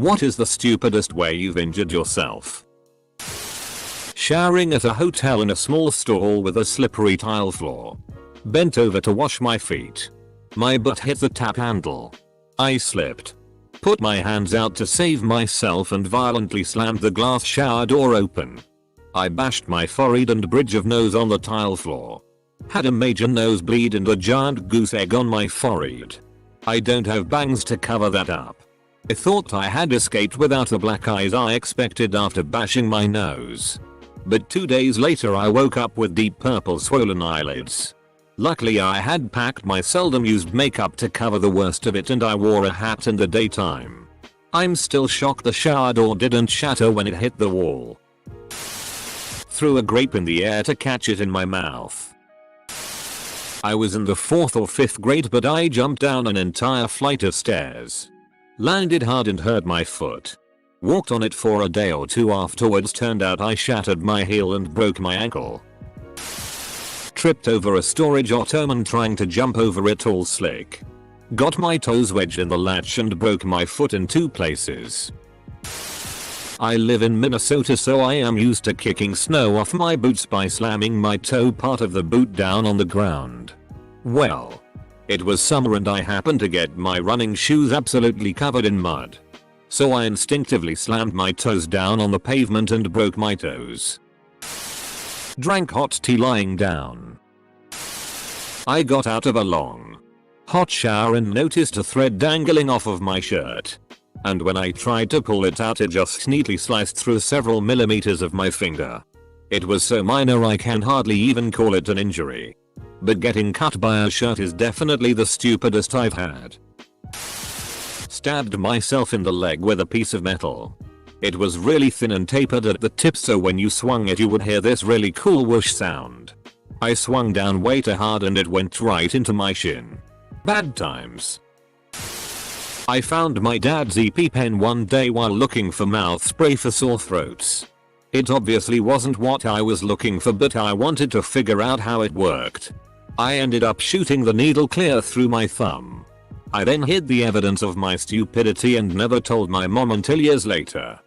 What is the stupidest way you've injured yourself? Showering at a hotel in a small stall with a slippery tile floor. Bent over to wash my feet. My butt hit the tap handle. I slipped. Put my hands out to save myself and violently slammed the glass shower door open. I bashed my forehead and bridge of nose on the tile floor. Had a major nosebleed and a giant goose egg on my forehead. I don't have bangs to cover that up. I thought I had escaped without the black eyes I expected after bashing my nose. But 2 days later I woke up with deep purple swollen eyelids. Luckily I had packed my seldom used makeup to cover the worst of it and I wore a hat in the daytime. I'm still shocked the shower door didn't shatter when it hit the wall. Threw a grape in the air to catch it in my mouth. I was in the 4th or 5th grade but I jumped down an entire flight of stairs. Landed hard and hurt my foot. Walked on it for a day or 2 afterwards, turned out I shattered my heel and broke my ankle. Tripped over a storage ottoman trying to jump over it all slick. Got my toes wedged in the latch and broke my foot in 2 places. I live in Minnesota so I am used to kicking snow off my boots by slamming my toe part of the boot down on the ground. Well, it was summer and I happened to get my running shoes absolutely covered in mud. So I instinctively slammed my toes down on the pavement and broke my toes. Drank hot tea lying down. I got out of a long, hot shower and noticed a thread dangling off of my shirt. And when I tried to pull it out it just neatly sliced through several millimeters of my finger. It was so minor I can hardly even call it an injury. But getting cut by a shirt is definitely the stupidest I've had. Stabbed myself in the leg with a piece of metal. It was really thin and tapered at the tip so when you swung it you would hear this really cool whoosh sound. I swung down way too hard and it went right into my shin. Bad times. I found my dad's EpiPen one day while looking for mouth spray for sore throats. It obviously wasn't what I was looking for but I wanted to figure out how it worked. I ended up shooting the needle clear through my thumb. I then hid the evidence of my stupidity and never told my mom until years later.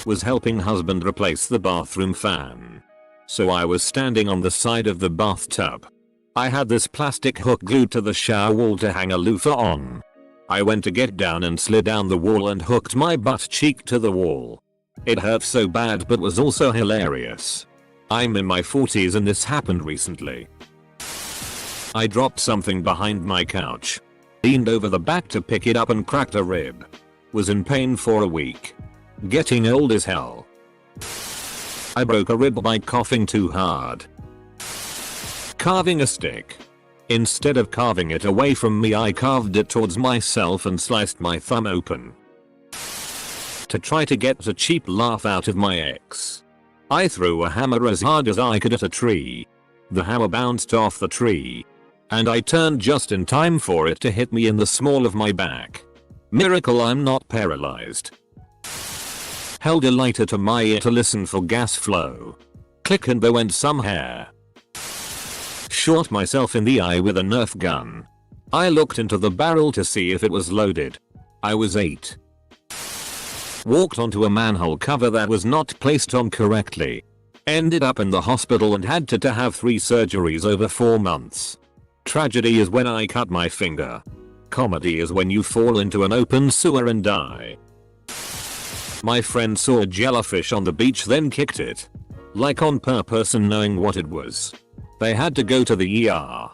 Was helping husband replace the bathroom fan. So I was standing on the side of the bathtub. I had this plastic hook glued to the shower wall to hang a loofah on. I went to get down and slid down the wall and hooked my butt cheek to the wall. It hurt so bad but was also hilarious. I'm in my 40s and this happened recently. I dropped something behind my couch. Leaned over the back to pick it up and cracked a rib. Was in pain for a week. Getting old as hell. I broke a rib by coughing too hard. Carving a stick. Instead of carving it away from me I carved it towards myself and sliced my thumb open. To try to get a cheap laugh out of my ex. I threw a hammer as hard as I could at a tree. The hammer bounced off the tree. And I turned just in time for it to hit me in the small of my back. Miracle I'm not paralyzed. Held a lighter to my ear to listen for gas flow. Click and there went some hair. Shot myself in the eye with a Nerf gun. I looked into the barrel to see if it was loaded. I was 8. Walked onto a manhole cover that was not placed on correctly. Ended up in the hospital and had to have 3 surgeries over 4 months. Tragedy is when I cut my finger. Comedy is when you fall into an open sewer and die. My friend saw a jellyfish on the beach then kicked it. Like on purpose and knowing what it was. They had to go to the ER.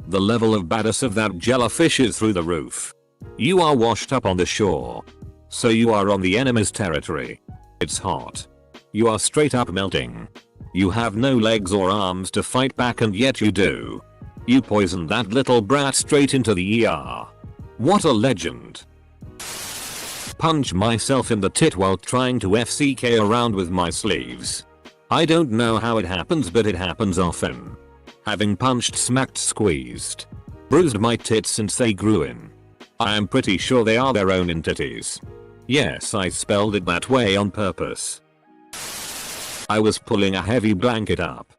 The level of badass of that jellyfish is through the roof. You are washed up on the shore. So you are on the enemy's territory. It's hot. You are straight up melting. You have no legs or arms to fight back and yet you do. You poisoned that little brat straight into the ER. What a legend. Punch myself in the tit while trying to FCK around with my sleeves. I don't know how it happens but it happens often. Having punched, smacked, squeezed. Bruised my tits since they grew in. I am pretty sure they are their own entities. Yes, I spelled it that way on purpose. I was pulling a heavy blanket up.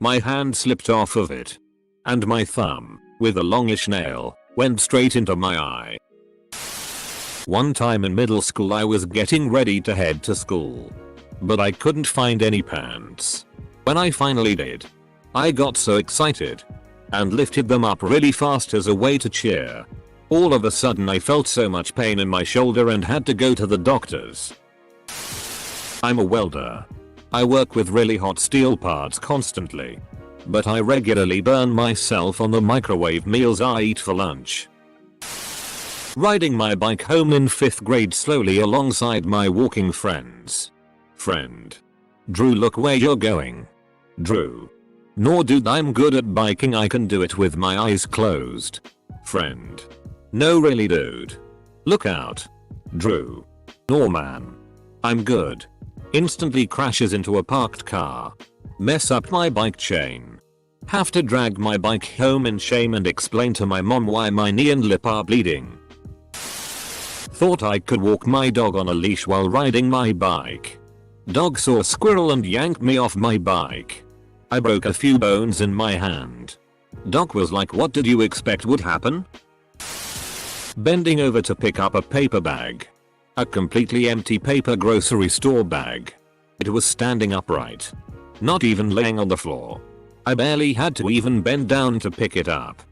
My hand slipped off of it. And my thumb, with a longish nail, went straight into my eye. One time in middle school I was getting ready to head to school, but I couldn't find any pants. When I finally did, I got so excited and lifted them up really fast as a way to cheer. All of a sudden I felt so much pain in my shoulder and had to go to the doctors. I'm a welder. I work with really hot steel parts constantly, but I regularly burn myself on the microwave meals I eat for lunch. Riding my bike home in 5th grade slowly alongside my walking friends. Friend. Drew, look where you're going. Drew. No dude, I'm good at biking, I can do it with my eyes closed. Friend. No really dude. Look out. Drew. No man. I'm good. Instantly crashes into a parked car. Mess up my bike chain. Have to drag my bike home in shame and explain to my mom why my knee and lip are bleeding. Thought I could walk my dog on a leash while riding my bike. Dog saw a squirrel and yanked me off my bike. I broke a few bones in my hand. Doc was like, what did you expect would happen? Bending over to pick up a paper bag. A completely empty paper grocery store bag. It was standing upright. Not even laying on the floor. I barely had to even bend down to pick it up.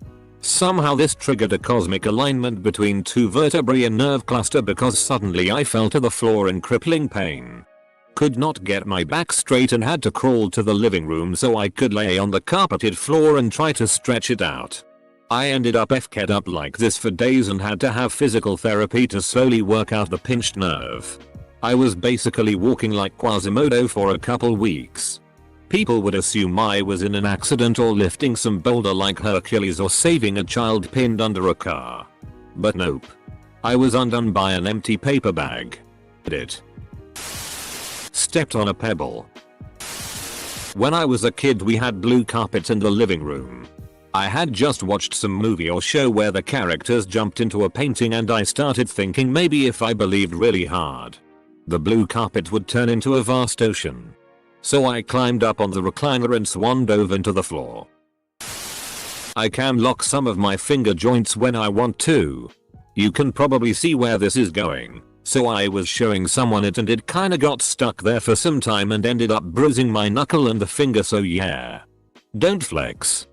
Somehow this triggered a cosmic alignment between 2 vertebrae and nerve cluster because suddenly I fell to the floor in crippling pain. Could not get my back straight and had to crawl to the living room so I could lay on the carpeted floor and try to stretch it out. I ended up FK'd up like this for days and had to have physical therapy to slowly work out the pinched nerve. I was basically walking like Quasimodo for a couple weeks. People would assume I was in an accident or lifting some boulder like Hercules or saving a child pinned under a car. But nope. I was undone by an empty paper bag. It. Stepped on a pebble. When I was a kid we had blue carpet in the living room. I had just watched some movie or show where the characters jumped into a painting and I started thinking maybe if I believed really hard, the blue carpet would turn into a vast ocean. So I climbed up on the recliner and swan dove into the floor. I can lock some of my finger joints when I want to. You can probably see where this is going. So I was showing someone it and it kinda got stuck there for some time and ended up bruising my knuckle and the finger, so yeah. Don't flex.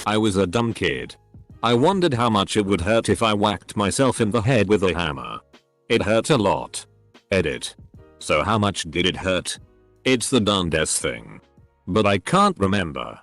I was a dumb kid. I wondered how much it would hurt if I whacked myself in the head with a hammer. It hurt a lot. Edit. So how much did it hurt? It's the darndest thing. But I can't remember.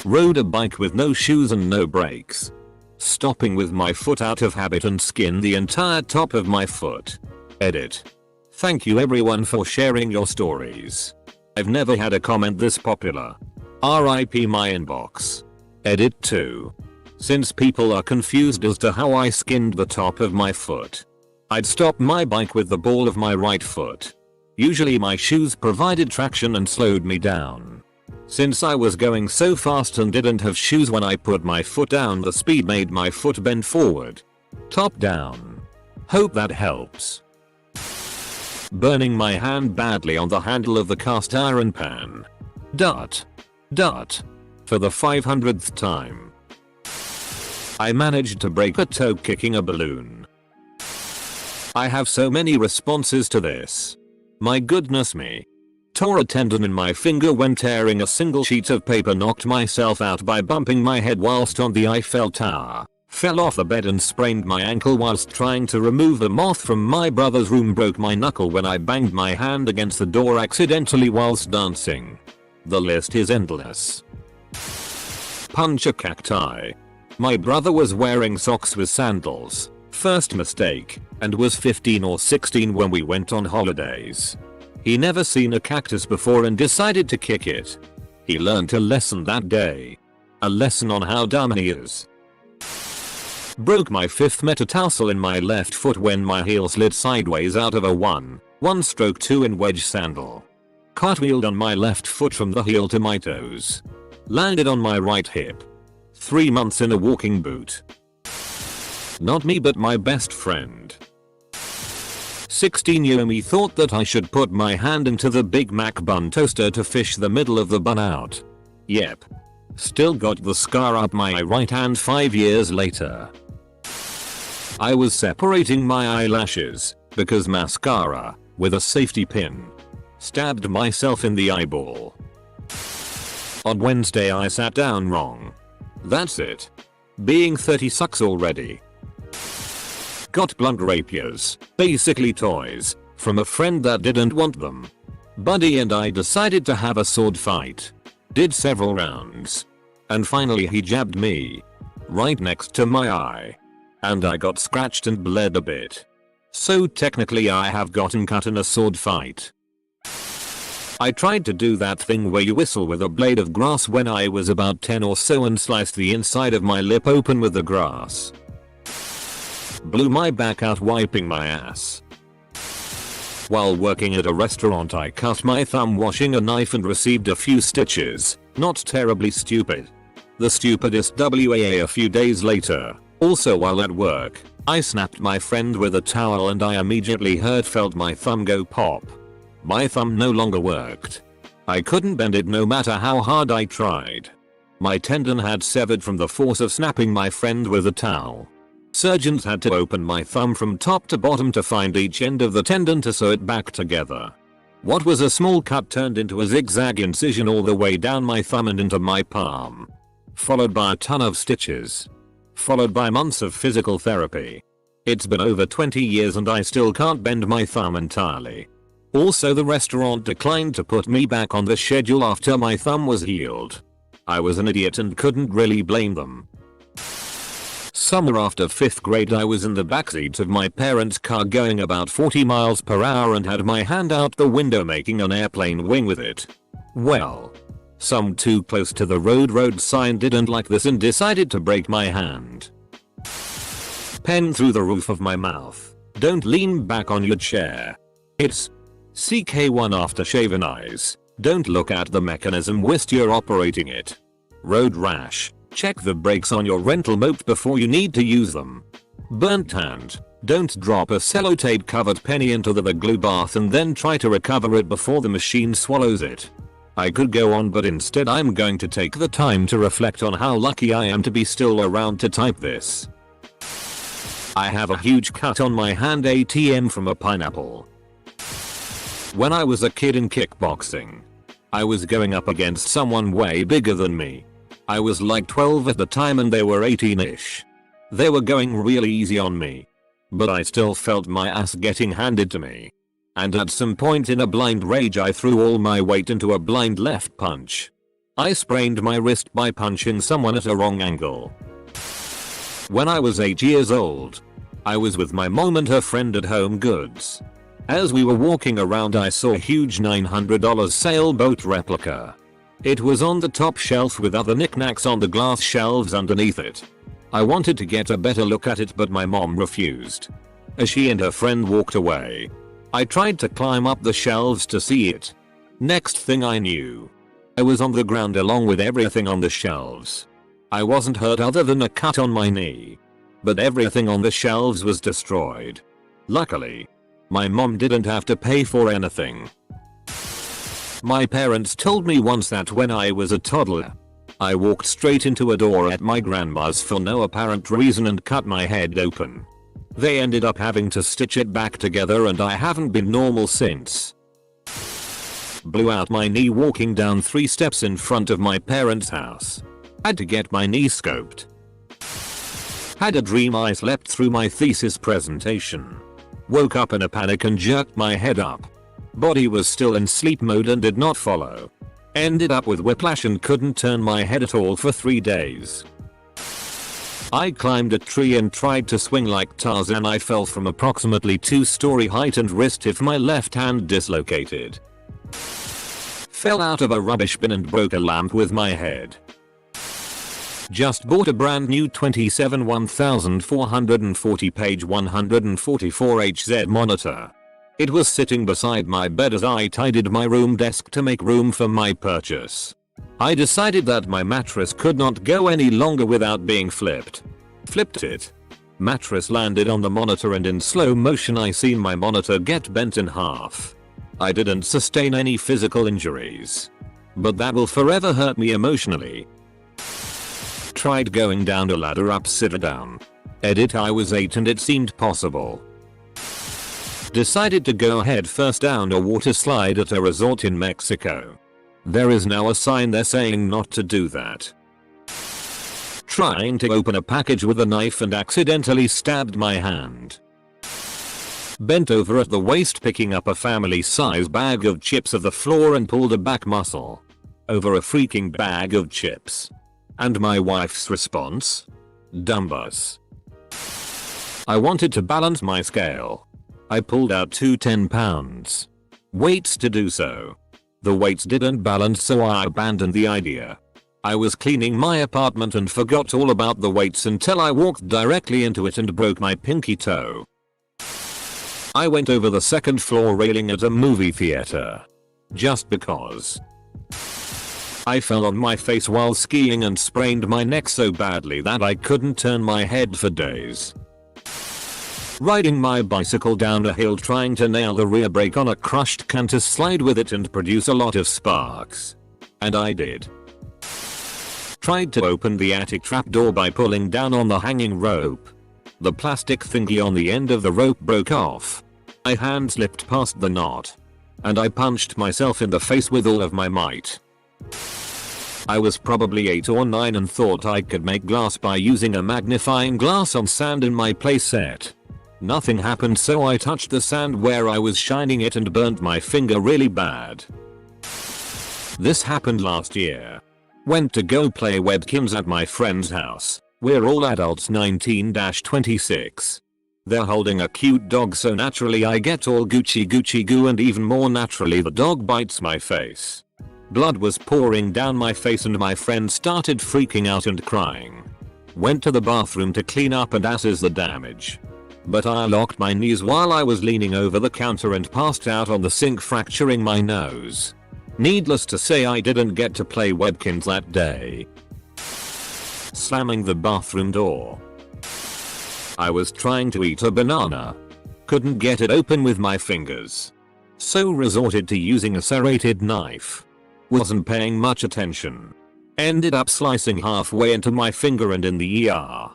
Rode a bike with no shoes and no brakes. Stopping with my foot out of habit and skinned the entire top of my foot. Edit. Thank you everyone for sharing your stories. I've never had a comment this popular. RIP my inbox. Edit 2. Since people are confused as to how I skinned the top of my foot, I'd stop my bike with the ball of my right foot. Usually my shoes provided traction and slowed me down. Since I was going so fast and didn't have shoes when I put my foot down, the speed made my foot bend forward. Top down. Hope that helps. Burning my hand badly on the handle of the cast iron pan. Dot. For the 500th time. I managed to break a toe kicking a balloon. I have so many responses to this. My goodness me. Tore a tendon in my finger when tearing a single sheet of paper, knocked myself out by bumping my head whilst on the Eiffel Tower, fell off the bed and sprained my ankle whilst trying to remove the moth from my brother's room, broke my knuckle when I banged my hand against the door accidentally whilst dancing. The list is endless. Punch a cacti. My brother was wearing socks with sandals, first mistake, and was 15 or 16 when we went on holidays. He never seen a cactus before and decided to kick it. He learned a lesson that day. A lesson on how dumb he is. Broke my 5th metatarsal in my left foot when my heel slid sideways out of a 1/2 in wedge sandal. Cartwheeled on my left foot from the heel to my toes. Landed on my right hip. 3 months in a walking boot. Not me but my best friend. 16-year-old me thought that I should put my hand into the Big Mac bun toaster to fish the middle of the bun out. Yep. Still got the scar up my right hand 5 years later. I was separating my eyelashes because mascara, with a safety pin, stabbed myself in the eyeball. On Wednesday I sat down wrong. That's it. Being 30 sucks already. Got blunt rapiers, basically toys, from a friend that didn't want them. Buddy and I decided to have a sword fight. Did several rounds. And finally he jabbed me. Right next to my eye. And I got scratched and bled a bit. So technically I have gotten cut in a sword fight. I tried to do that thing where you whistle with a blade of grass when I was about 10 or so and sliced the inside of my lip open with the grass. Blew my back out wiping my ass. While working at a restaurant I cut my thumb washing a knife and received a few stitches. Not terribly stupid. The stupidest you.I a few days later. Also while at work, I snapped my friend with a towel and I immediately felt my thumb go pop. My thumb no longer worked. I couldn't bend it no matter how hard I tried. My tendon had severed from the force of snapping my friend with a towel. Surgeons had to open my thumb from top to bottom to find each end of the tendon to sew it back together. What was a small cut turned into a zigzag incision all the way down my thumb and into my palm. Followed by a ton of stitches. Followed by months of physical therapy. It's been over 20 years and I still can't bend my thumb entirely. Also the restaurant declined to put me back on the schedule after my thumb was healed. I was an idiot and couldn't really blame them. Summer after 5th grade I was in the backseat of my parents' car going about 40 miles per hour and had my hand out the window making an airplane wing with it. Well, some too close to the road sign didn't like this and decided to break my hand. Pen through the roof of my mouth. Don't lean back on your chair. It's CK1 after shaven eyes. Don't look at the mechanism whilst you're operating it. Road rash. Check the brakes on your rental moped before you need to use them. Burnt hand. Don't drop a sellotape covered penny into the glue bath and then try to recover it before the machine swallows it. I could go on but instead I'm going to take the time to reflect on how lucky I am to be still around to type this. I have a huge cut on my hand ATM from a pineapple. When I was a kid in kickboxing, I was going up against someone way bigger than me. I was like 12 at the time and they were 18ish. They were going really easy on me. But I still felt my ass getting handed to me. And at some point in a blind rage I threw all my weight into a blind left punch. I sprained my wrist by punching someone at a wrong angle. When I was 8 years old, I was with my mom and her friend at Home Goods. As we were walking around I saw a huge $900 sailboat replica. It was on the top shelf with other knickknacks on the glass shelves underneath it. I wanted to get a better look at it but my mom refused. As she and her friend walked away, I tried to climb up the shelves to see it. Next thing I knew, I was on the ground along with everything on the shelves. I wasn't hurt other than a cut on my knee. But everything on the shelves was destroyed. Luckily, my mom didn't have to pay for anything. My parents told me once that when I was a toddler, I walked straight into a door at my grandma's for no apparent reason and cut my head open. They ended up having to stitch it back together and I haven't been normal since. Blew out my knee walking down 3 steps in front of my parents' house. Had to get my knee scoped. Had a dream I slept through my thesis presentation. Woke up in a panic and jerked my head up. Body was still in sleep mode and did not follow. Ended up with whiplash and couldn't turn my head at all for 3 days. I climbed a tree and tried to swing like Tarzan. I fell from approximately 2-story height and wristed my left hand dislocated. Fell out of a rubbish bin and broke a lamp with my head. Just bought a brand new 27 1440 page 144 Hz monitor. It was sitting beside my bed as I tidied my room desk to make room for my purchase. I decided that my mattress could not go any longer without being flipped. Flipped it. Mattress landed on the monitor and in slow motion I seen my monitor get bent in half. I didn't sustain any physical injuries. But that will forever hurt me emotionally. Tried going down a ladder upside down. Edit, I was 8 and it seemed possible. Decided to go head first down a water slide at a resort in Mexico. There is now a sign there saying not to do that. Trying to open a package with a knife and accidentally stabbed my hand. Bent over at the waist picking up a family size bag of chips off the floor and pulled a back muscle over a freaking bag of chips. And my wife's response? Dumbass. I wanted to balance my scale. I pulled out 2 10-pound weights to do so. The weights didn't balance, so I abandoned the idea. I was cleaning my apartment and forgot all about the weights until I walked directly into it and broke my pinky toe. I went over the second floor railing at a movie theater. Just because. I fell on my face while skiing and sprained my neck so badly that I couldn't turn my head for days. Riding my bicycle down a hill trying to nail the rear brake on a crushed can to slide with it and produce a lot of sparks. And I did. Tried to open the attic trapdoor by pulling down on the hanging rope. The plastic thingy on the end of the rope broke off. My hand slipped past the knot. And I punched myself in the face with all of my might. I was probably 8 or 9 and thought I could make glass by using a magnifying glass on sand in my playset. Nothing happened, so I touched the sand where I was shining it and burnt my finger really bad. This happened last year. Went to go play Webkinz at my friend's house. We're all adults 19-26. They're holding a cute dog, so naturally I get all Gucci goo, and even more naturally the dog bites my face. Blood was pouring down my face and my friend started freaking out and crying. Went to the bathroom to clean up and assess the damage. But I locked my knees while I was leaning over the counter and passed out on the sink, fracturing my nose. Needless to say, I didn't get to play Webkinz that day. Slamming the bathroom door. I was trying to eat a banana. Couldn't get it open with my fingers. So resorted to using a serrated knife. Wasn't paying much attention. Ended up slicing halfway into my finger and in the ER.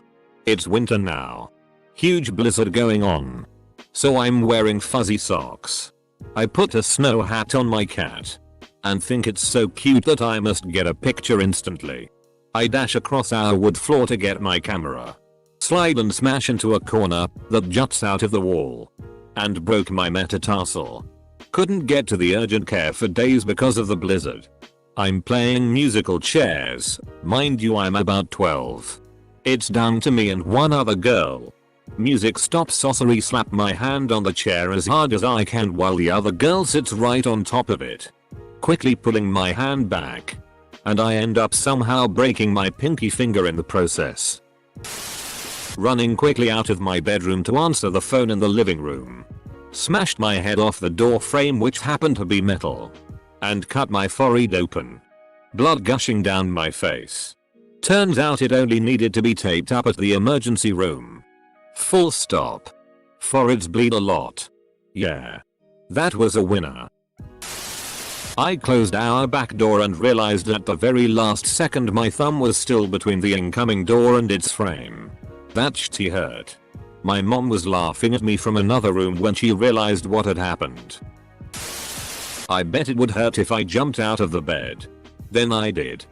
It's winter now. Huge blizzard going on. So I'm wearing fuzzy socks. I put a snow hat on my cat. And think it's so cute that I must get a picture instantly. I dash across our wood floor to get my camera. Slide and smash into a corner that juts out of the wall. And broke my metatarsal. Couldn't get to the urgent care for days because of the blizzard. I'm playing musical chairs. Mind you, I'm about 12. It's down to me and one other girl. Music stops, sorcery slap my hand on the chair as hard as I can while the other girl sits right on top of it. Quickly pulling my hand back. And I end up somehow breaking my pinky finger in the process. Running quickly out of my bedroom to answer the phone in the living room. Smashed my head off the door frame, which happened to be metal. And cut my forehead open. Blood gushing down my face. Turns out it only needed to be taped up at the emergency room. Full stop. Foreheads bleed a lot. Yeah. That was a winner. I closed our back door and realized at the very last second my thumb was still between the incoming door and its frame. That shitty hurt. My mom was laughing at me from another room when she realized what had happened. I bet it would hurt if I jumped out of the bed. Then I did.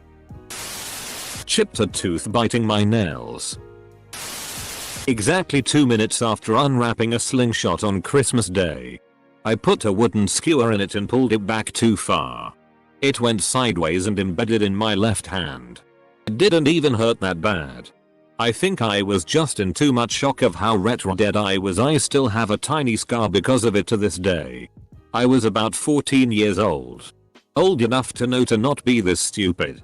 Chipped a tooth biting my nails. Exactly 2 minutes after unwrapping a slingshot on Christmas Day. I put a wooden skewer in it and pulled it back too far. It went sideways and embedded in my left hand. It didn't even hurt that bad. I think I was just in too much shock of how retro dead I was. I still have a tiny scar because of it to this day. I was about 14 years old. Old enough to know to not be this stupid.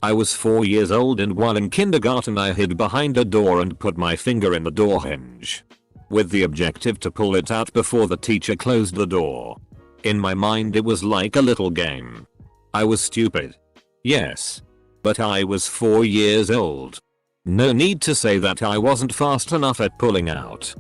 I was 4 years old and while in kindergarten I hid behind a door and put my finger in the door hinge. With the objective to pull it out before the teacher closed the door. In my mind it was like a little game. I was stupid. Yes. But I was 4 years old. No need to say that I wasn't fast enough at pulling out.